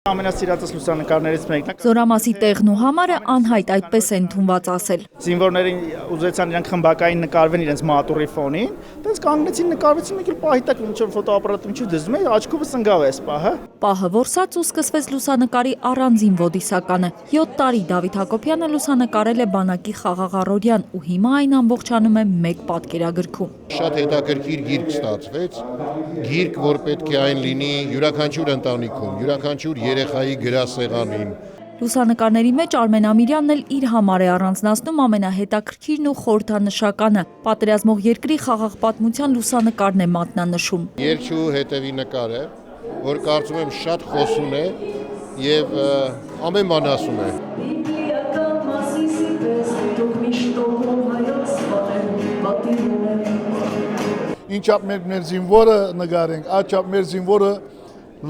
Ամենասիրածս լուսանկարներից մեկն է։ Զորամասի տեղն ու համարը անհայտ, այդպես են ընդունված ասել։ Զինվորներին ուզեցան իրանք խմբակային նկարվեն իրենց մատուռի ֆոնին, դες կանգնեցին նկարվեցին մեկ էլ պահի տակ ինչ որ ֆոտոապարատը միջով դզում է, աչքովս ընկավ էս պահը։ Պահը որսաց ու սկսվեց լուսանկարի առանձին ոդիսականը։ 7 տարի Դավիթ Հակոբյանը լուսանկարել է բանակի խաղաղ առօրյան ու հիմա այն ամբողջանում է մեկ պատկերագրքում։ Շատ հետաքրքիր գիրք ստացվեց, գիրք, որ պետք է այն լինի յուրաքանչյուր ընտանիքում, յուրաքանչյուր երեխայի գրասեղանին։ Լուսանկարների մեջ Արմեն Ամիրյանն էլ իր համար է առանձնացնում ամենահետաքրքիրն ու խորհրդանշականը։ Պատերազմող երկրի խաղաղ պատմության լուսանկարն է մատնանշում։ Երկչու հետևի նկարը, որ կարծում եմ շատ խոսուն է եւ ամեն բան ասում է։ Ինչապ մեր զինվորը նկարենք, աչապ մեր զինվորը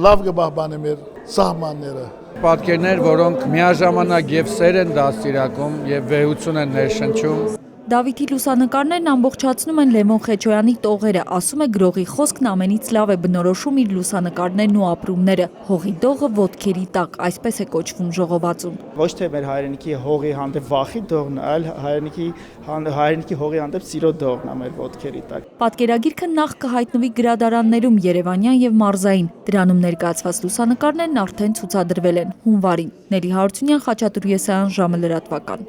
լավ կբահբանի մեր սահմանները։ Պատկերներ, որոնք միաժամանակ եւ սեր են դաստիարակում եւ վեհություն են ներշնչում։ Դավիթի լուսանկարներն ամբողջացնում են Լևոն Խեչոյանի տողերը, ասում է գրողի խոսքն ամենից լավ է բնորոշում իր լուսանկարներն ու ապրումները։ Հողի դողը ոտքերի տակ, այսպես է կոչվում ժողովածուն։ Ոչ թե մեր հայրենիքի հողի հանդեպ վախի դողն, այլ հայրենիքի հողի հանդեպ սիրո դողն է մեր ոտքերի տակ։ Պատկերագիրքը նախ կհայտնվի գրադարաններում Երևանյան եւ Մարզային։ Դրանում ներկայացված լուսանկարներն արդեն ցուցադրվել են հունվարին։ Նելի Հարությունյան, Խաչատուր Եսայան, ժամը լրատվական։